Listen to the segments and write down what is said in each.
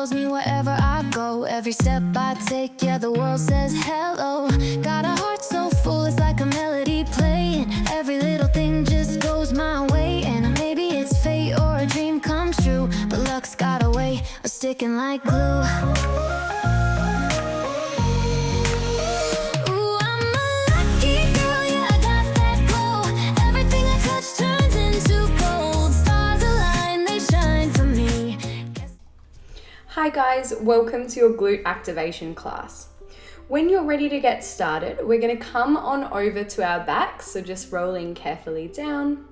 follows me wherever I go. Every step I take, yeah, the world says hello. Got a heart so full, it's like a melody playing. Every little thing just goes my way. And maybe it's fate or a dream come true, but luck's got a way of sticking like glue. Hi guys, welcome to your glute activation class. When you're ready to get started, we're going to come on over to our back, so just rolling carefully down.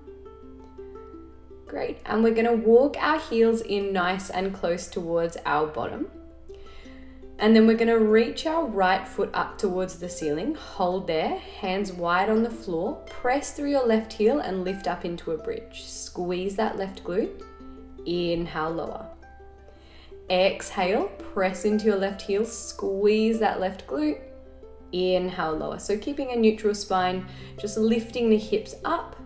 Great, and we're going to walk our heels in nice and close towards our bottom. And then we're going to reach our right foot up towards the ceiling, hold there, hands wide on the floor, press through your left heel and lift up into a bridge. Squeeze that left glute, inhale, lower. Exhale, press into your left heel, squeeze that left glute, inhale, lower. So keeping a neutral spine, just lifting the hips up,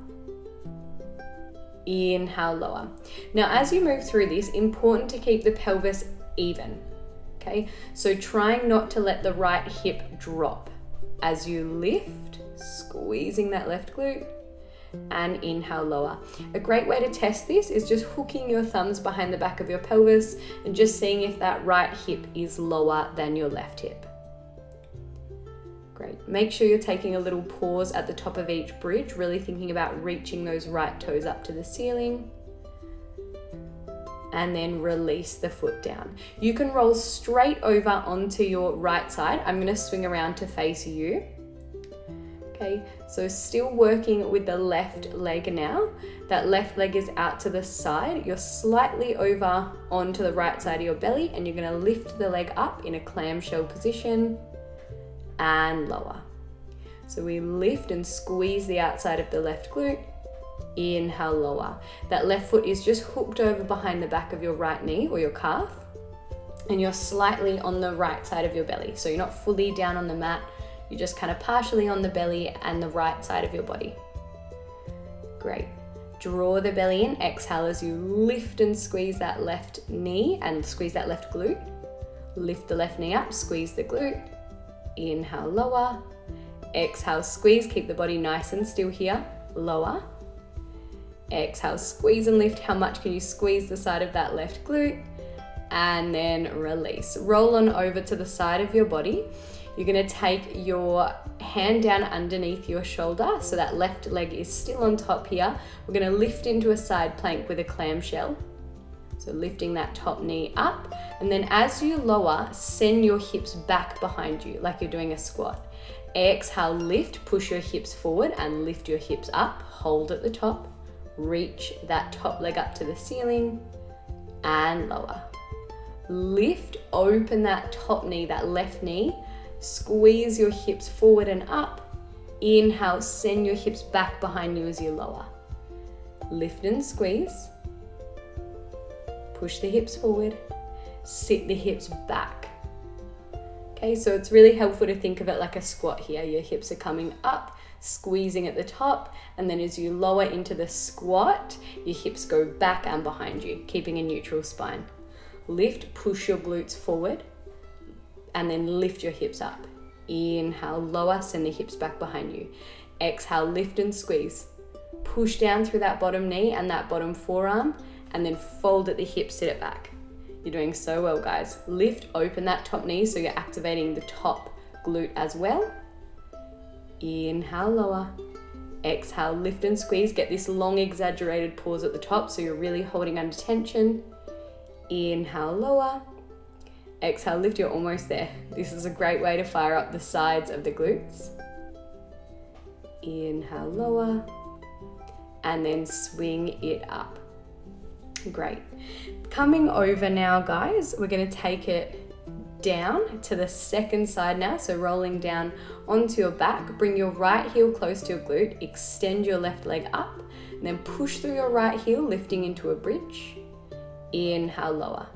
inhale, lower. Now as you move through this, important to keep the pelvis even, okay? So trying not to let the right hip drop as you lift, squeezing that left glute, and inhale, lower. A great way to test this is just hooking your thumbs behind the back of your pelvis and just seeing if that right hip is lower than your left hip. Great. Make sure you're taking a little pause at the top of each bridge, really thinking about reaching those right toes up to the ceiling. And then release the foot down. You can roll straight over onto your right side. I'm going to swing around to face you. Okay, so still working with the left leg now. That left leg is out to the side. You're slightly over onto the right side of your belly and you're going to lift the leg up in a clamshell position and lower. So we lift and squeeze the outside of the left glute. Inhale, lower. That left foot is just hooked over behind the back of your right knee or your calf and you're slightly on the right side of your belly. So you're not fully down on the mat. You're just kind of partially on the belly and the right side of your body. Great. Draw the belly in, exhale as you lift and squeeze that left knee and squeeze that left glute. Lift the left knee up, squeeze the glute. Inhale, lower. Exhale, squeeze, keep the body nice and still here. Lower. Exhale, squeeze and lift. How much can you squeeze the side of that left glute? And then release. Roll on over to the side of your body. You're going to take your hand down underneath your shoulder, so that left leg is still on top here. We're going to lift into a side plank with a clamshell. So lifting that top knee up, and then as you lower, send your hips back behind you like you're doing a squat. Exhale, lift, push your hips forward and lift your hips up, hold at the top, reach that top leg up to the ceiling and lower. Lift, open that top knee, that left knee. Squeeze your hips forward and up. Inhale, send your hips back behind you as you lower. Lift and squeeze. Push the hips forward. Sit the hips back. Okay, so it's really helpful to think of it like a squat here. Your hips are coming up, squeezing at the top, and then as you lower into the squat, your hips go back and behind you, keeping a neutral spine. Lift, push your glutes forward. And then lift your hips up. Inhale, lower, send the hips back behind you. Exhale, lift and squeeze. Push down through that bottom knee and that bottom forearm, and then fold at the hips, sit it back. You're doing so well, guys. Lift, open that top knee so you're activating the top glute as well. Inhale, lower. Exhale, lift and squeeze. Get this long exaggerated pause at the top so you're really holding under tension. Inhale, lower. Exhale, lift, you're almost there. This is a great way to fire up the sides of the glutes. Inhale, lower, and then swing it up. Great. Coming over now, guys, we're going to take it down to the second side now. So rolling down onto your back, bring your right heel close to your glute, extend your left leg up, and then push through your right heel, lifting into a bridge. Inhale, lower.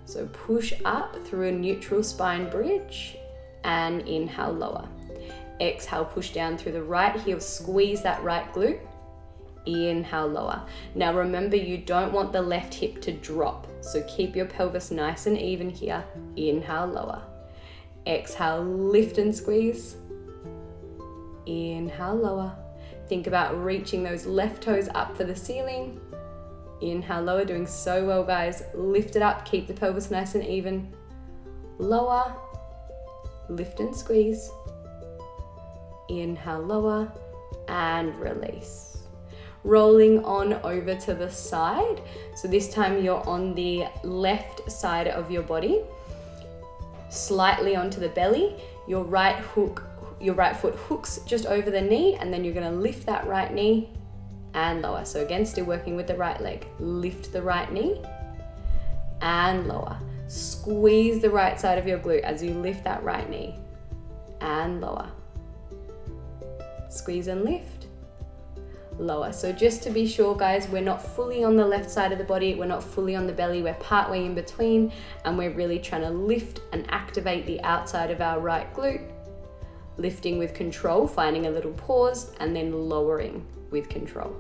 So push up through a neutral spine bridge and inhale, lower. Exhale, push down through the right heel, squeeze that right glute. Inhale, lower. Now remember, you don't want the left hip to drop, so keep your pelvis nice and even here. Inhale, lower. Exhale, lift and squeeze. Inhale, lower. Think about reaching those left toes up for the ceiling. Inhale, lower. Doing so well, guys. Lift it up. Keep the pelvis nice and even. Lower. Lift and squeeze. Inhale, lower. And release. Rolling on over to the side. So this time you're on the left side of your body. Slightly onto the belly. Your right foot hooks just over the knee, and then you're going to lift that right knee and lower. So again, still working with the right leg. Lift the right knee and lower. Squeeze the right side of your glute as you lift that right knee and lower. Squeeze and lift. Lower. So just to be sure, guys, we're not fully on the left side of the body, we're not fully on the belly, we're partway in between, and we're really trying to lift and activate the outside of our right glute. Lifting with control, finding a little pause, and then lowering with control.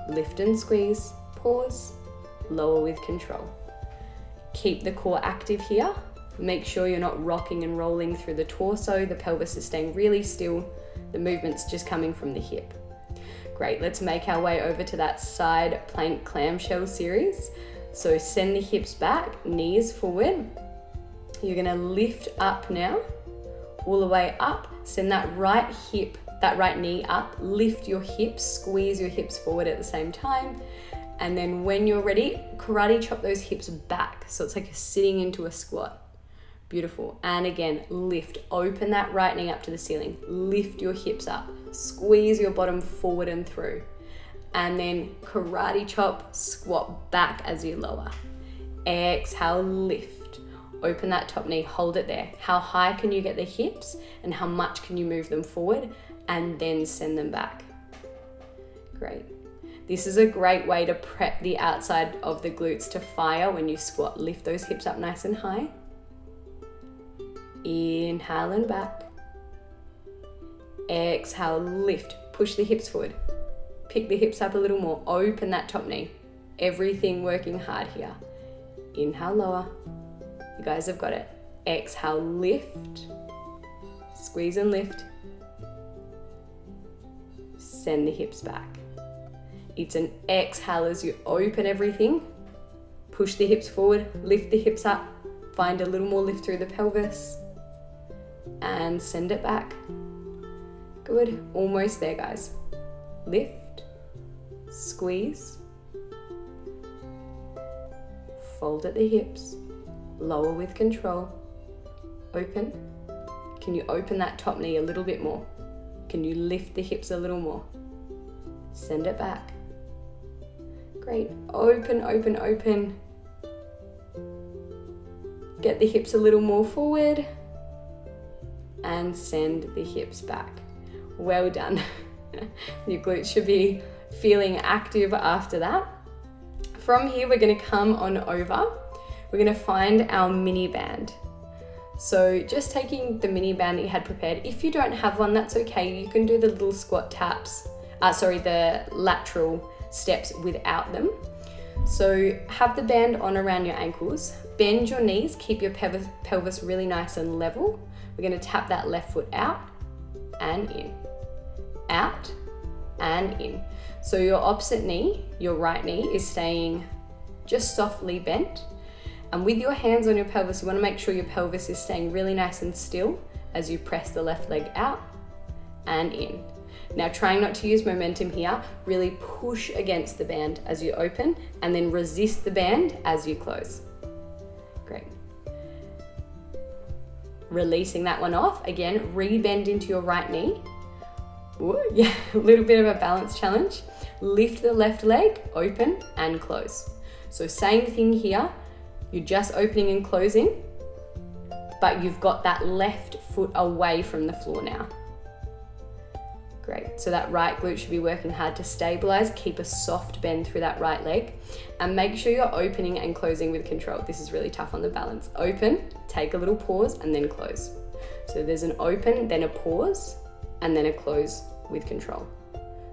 Lift and squeeze, pause, lower with control. Keep the core active here. Make sure you're not rocking and rolling through the torso, the pelvis is staying really still, the movement's just coming from the hip. Great, let's make our way over to that side plank clamshell series. So send the hips back, knees forward. You're gonna lift up now, all the way up. Send that right hip, that right knee up, lift your hips, squeeze your hips forward at the same time. And then when you're ready, karate chop those hips back. So it's like you're sitting into a squat. Beautiful. And again, lift, open that right knee up to the ceiling. Lift your hips up, squeeze your bottom forward and through. And then karate chop, squat back as you lower. Exhale, lift. Open that top knee, hold it there. How high can you get the hips and how much can you move them forward, and then send them back. Great. This is a great way to prep the outside of the glutes to fire when you squat. Lift those hips up nice and high. Inhale and back. Exhale, lift. Push the hips forward. Pick the hips up a little more. Open that top knee. Everything working hard here. Inhale, lower. You guys have got it. Exhale, lift. Squeeze and lift. Send the hips back. It's an exhale as you open everything. Push the hips forward, lift the hips up. Find a little more lift through the pelvis. And send it back. Good, almost there, guys. Lift, squeeze. Fold at the hips. Lower with control. Open. Can you open that top knee a little bit more? Can you lift the hips a little more? Send it back. Great. Open, open, open. Get the hips a little more forward. And send the hips back. Well done. Your glutes should be feeling active after that. From here, we're going to come on over. We're going to find our mini band. So just taking the mini band that you had prepared. If you don't have one, that's okay. You can do the little squat taps, the lateral steps without them. So have the band on around your ankles. Bend your knees, keep your pelvis really nice and level. We're going to tap that left foot out and in. Out and in. So your opposite knee, your right knee, is staying just softly bent. And with your hands on your pelvis, you want to make sure your pelvis is staying really nice and still as you press the left leg out and in. Now trying not to use momentum here, really push against the band as you open and then resist the band as you close. Great. Releasing that one off. Again, re-bend into your right knee. Ooh, yeah, a little bit of a balance challenge. Lift the left leg, open and close. So same thing here. You're just opening and closing, but you've got that left foot away from the floor now. Great, so that right glute should be working hard to stabilize, keep a soft bend through that right leg, and make sure you're opening and closing with control. This is really tough on the balance. Open, take a little pause, and then close. So there's an open, then a pause, and then a close with control.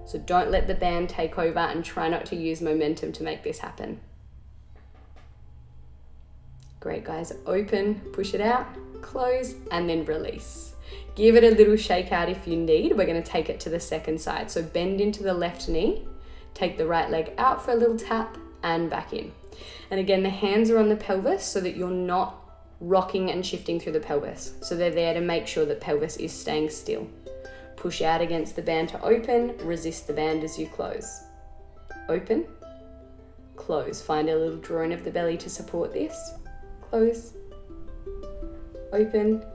So don't let the band take over and try not to use momentum to make this happen. Great, guys. Open, push it out, close, and then release. Give it a little shake out if you need. We're going to take it to the second side. So bend into the left knee, take the right leg out for a little tap and back in. And again, the hands are on the pelvis so that you're not rocking and shifting through the pelvis. So they're there to make sure that pelvis is staying still. Push out against the band to open, resist the band as you close. Open, close. Find a little drawing of the belly to support this. Close, open,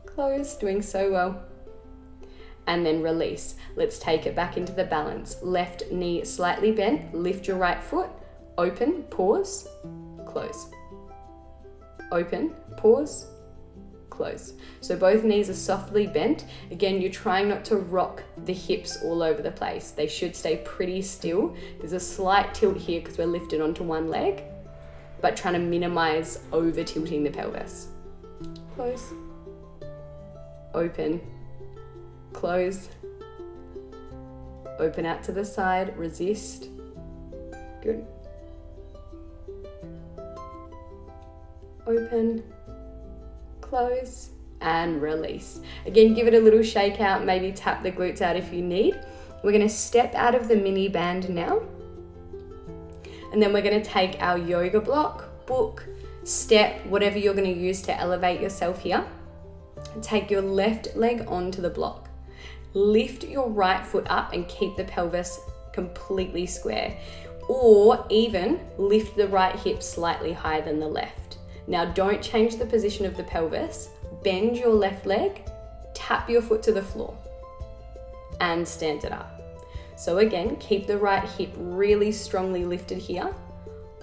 close, doing so well. And then release. Let's take it back into the balance. Left knee slightly bent, lift your right foot, open, pause, close. Open, pause, close. So both knees are softly bent. Again, you're trying not to rock the hips all over the place. They should stay pretty still. There's a slight tilt here because we're lifted onto one leg, but trying to minimize over tilting the pelvis. Close, open, close, open out to the side, resist. Good. Open, close, and release. Again, give it a little shake out, maybe tap the glutes out if you need. We're gonna step out of the mini band now. And then we're gonna take our yoga block, book, step, whatever you're gonna use to elevate yourself here. Take your left leg onto the block. Lift your right foot up and keep the pelvis completely square. Or even lift the right hip slightly higher than the left. Now don't change the position of the pelvis. Bend your left leg, tap your foot to the floor, and stand it up. So again, keep the right hip really strongly lifted here.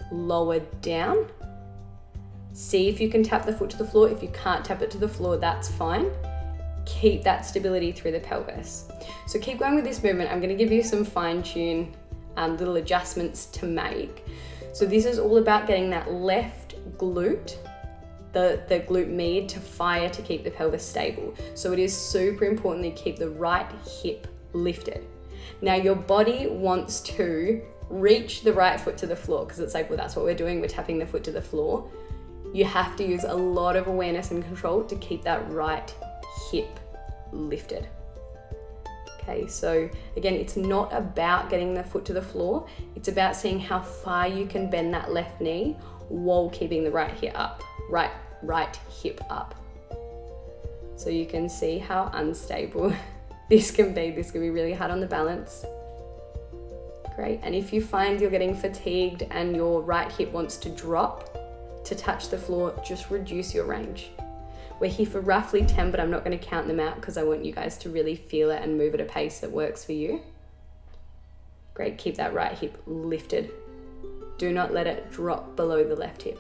Lower down. See if you can tap the foot to the floor. If you can't tap it to the floor, that's fine. Keep that stability through the pelvis. So keep going with this movement. I'm going to give you some fine tune little adjustments to make. So this is all about getting that left glute, the glute med to fire to keep the pelvis stable. So it is super important that you keep the right hip lifted. Now your body wants to reach the right foot to the floor because it's like, well, that's what we're doing. We're tapping the foot to the floor. You have to use a lot of awareness and control to keep that right hip lifted. Okay, so again, it's not about getting the foot to the floor. It's about seeing how far you can bend that left knee while keeping the right hip up, right hip up. So you can see how unstable this can be. This can be really hard on the balance. Great, and if you find you're getting fatigued and your right hip wants to drop to touch the floor, just reduce your range. We're here for roughly 10, but I'm not going to count them out because I want you guys to really feel it and move at a pace that works for you. Great, keep that right hip lifted. Do not let it drop below the left hip.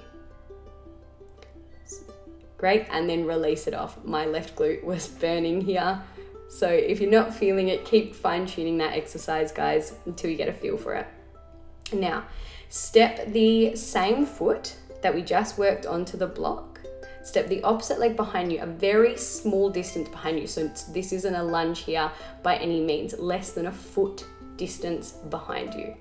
Great, and then release it off. My left glute was burning here. So if you're not feeling it, keep fine tuning that exercise, guys, until you get a feel for it. Now, step the same foot that we just worked onto the block. Step the opposite leg behind you, a very small distance behind you. So this isn't a lunge here by any means, less than a foot distance behind you.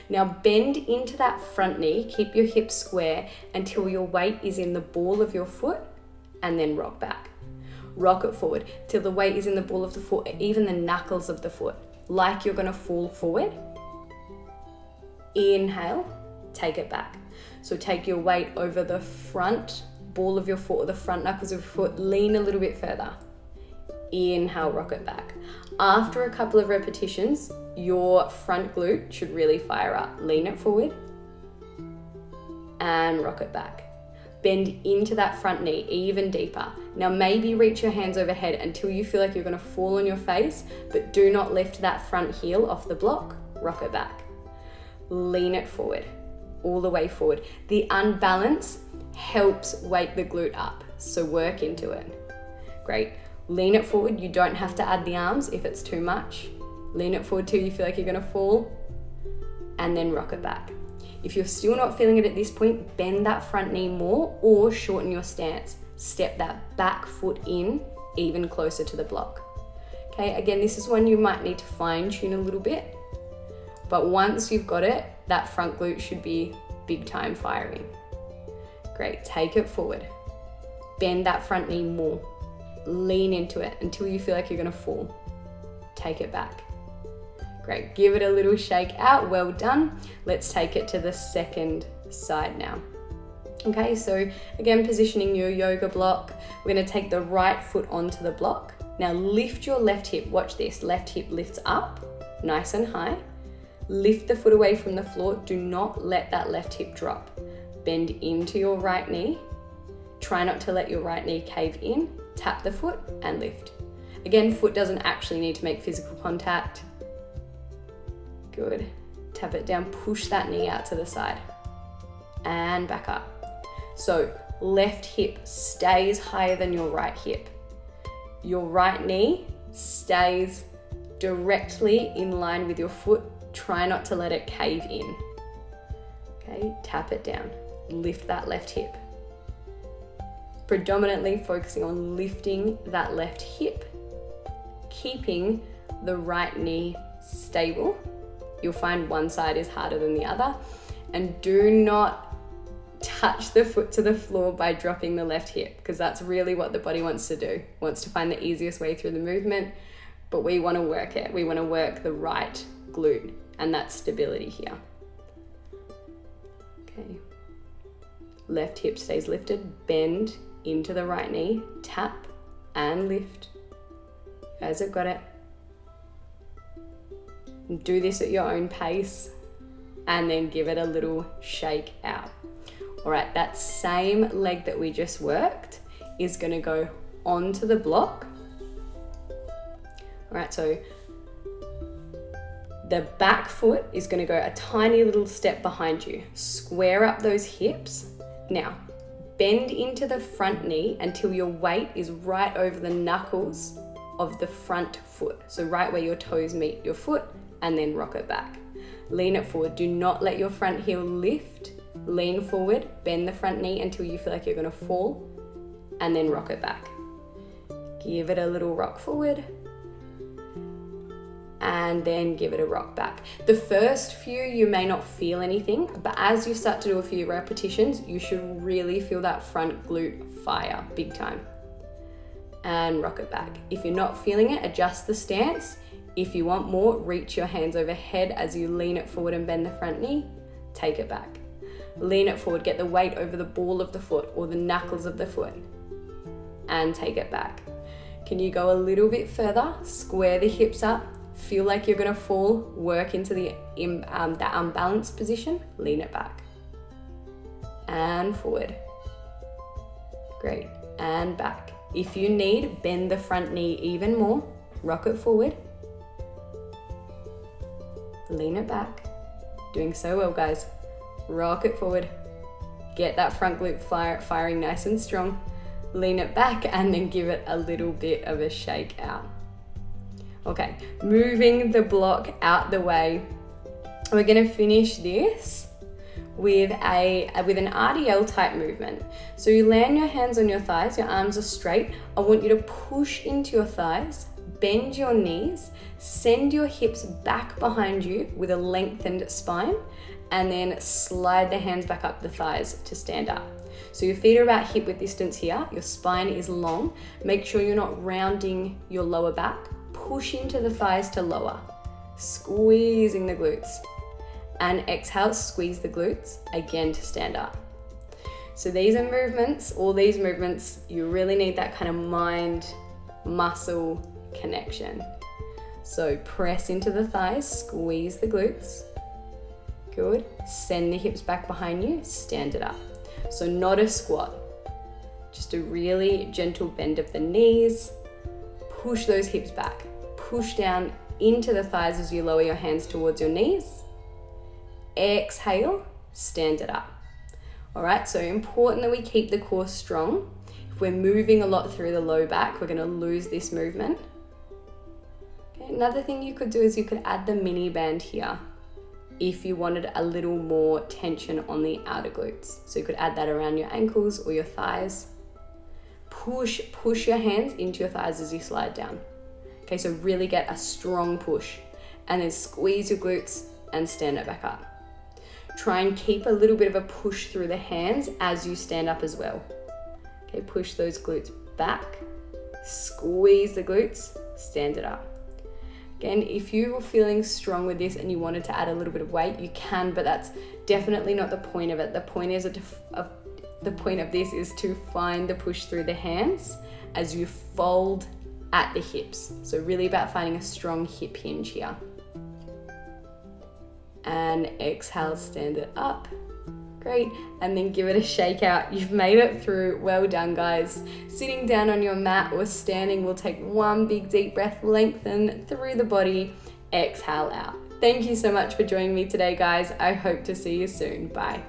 Now bend into that front knee, keep your hips square until your weight is in the ball of your foot, and then rock back. Rock it forward till the weight is in the ball of the foot, even the knuckles of the foot, like you're gonna fall forward. Inhale, take it back. So take your weight over the front ball of your foot or the front knuckles of your foot, lean a little bit further. Inhale, rock it back. After a couple of repetitions, your front glute should really fire up. Lean it forward and rock it back. Bend into that front knee even deeper. Now maybe reach your hands overhead until you feel like you're gonna fall on your face, but do not lift that front heel off the block. Rock it back. Lean it forward, all the way forward. The unbalance helps wake the glute up, so work into it. Great. Lean it forward. You don't have to add the arms if it's too much. Lean it forward till you feel like you're gonna fall, and then rock it back. If you're still not feeling it at this point, bend that front knee more or shorten your stance. Step that back foot in even closer to the block. Okay, again, this is one you might need to fine tune a little bit, but once you've got it, that front glute should be big time firing. Great, take it forward. Bend that front knee more. Lean into it until you feel like you're gonna fall. Take it back. Great, give it a little shake out, well done. Let's take it to the second side now. Okay, so again, positioning your yoga block. We're gonna take the right foot onto the block. Now lift your left hip, watch this, left hip lifts up, nice and high. Lift the foot away from the floor, do not let that left hip drop. Bend into your right knee. Try not to let your right knee cave in. Tap the foot and lift. Again, foot doesn't actually need to make physical contact. Good. Tap it down, push that knee out to the side. And back up. So left hip stays higher than your right hip. Your right knee stays directly in line with your foot. Try not to let it cave in. Okay, tap it down. Lift that left hip. Predominantly focusing on lifting that left hip, keeping the right knee stable. You'll find one side is harder than the other. And do not touch the foot to the floor by dropping the left hip, because that's really what the body wants to do. Wants to find the easiest way through the movement, but we want to work it. We want to work the right glute and that stability here. Okay. Left hip stays lifted, bend into the right knee, tap and lift. You guys have got it. Do this at your own pace and then give it a little shake out. All right, that same leg that we just worked is going to go onto the block. All right, so the back foot is going to go a tiny little step behind you. Square up those hips. Now, bend into the front knee until your weight is right over the knuckles of the front foot. So right where your toes meet your foot, and then rock it back. Lean it forward. Do not let your front heel lift. Lean forward, bend the front knee until you feel like you're gonna fall, and then rock it back. Give it a little rock forward, and then give it a rock back. The first few, you may not feel anything, but as you start to do a few repetitions, you should really feel that front glute fire big time. And rock it back. If you're not feeling it, adjust the stance. If you want more, reach your hands overhead as you lean it forward and bend the front knee. Take it back. Lean it forward, get the weight over the ball of the foot or the knuckles of the foot, and take it back. Can you go a little bit further? Square the hips up. Feel like you're gonna fall, work into the that unbalanced position, lean it back. And forward. Great, and back. If you need, bend the front knee even more, rock it forward. Lean it back. Doing so well, guys. Rock it forward. Get that front glute firing nice and strong. Lean it back and then give it a little bit of a shake out. Okay, moving the block out the way. We're gonna finish this with an RDL type movement. So you land your hands on your thighs, your arms are straight. I want you to push into your thighs, bend your knees, send your hips back behind you with a lengthened spine, and then slide the hands back up the thighs to stand up. So your feet are about hip width distance here, your spine is long. Make sure you're not rounding your lower back. Push into the thighs to lower, squeezing the glutes. And exhale, squeeze the glutes, again to stand up. So these are movements, all these movements, you really need that kind of mind-muscle connection. So press into the thighs, squeeze the glutes. Good. Send the hips back behind you, stand it up. So not a squat, just a really gentle bend of the knees. Push those hips back. Push down into the thighs as you lower your hands towards your knees. Exhale, stand it up. All right, so important that we keep the core strong. If we're moving a lot through the low back, we're gonna lose this movement. Okay, another thing you could do is you could add the mini band here if you wanted a little more tension on the outer glutes. So you could add that around your ankles or your thighs. Push your hands into your thighs as you slide down. Okay, so really get a strong push, and then squeeze your glutes and stand it back up. Try and keep a little bit of a push through the hands as you stand up as well. Okay, push those glutes back, squeeze the glutes, stand it up. Again, if you were feeling strong with this and you wanted to add a little bit of weight, you can, but that's definitely not the point of it. The point of this is to find the push through the hands as you fold at the hips. So really about finding a strong hip hinge here. And exhale, stand it up. Great, and then give it a shake out. You've made it through. Well done, guys. Sitting down on your mat or standing, we'll take one big deep breath, lengthen through the body, exhale out. Thank you so much for joining me today, guys. I hope to see you soon. Bye.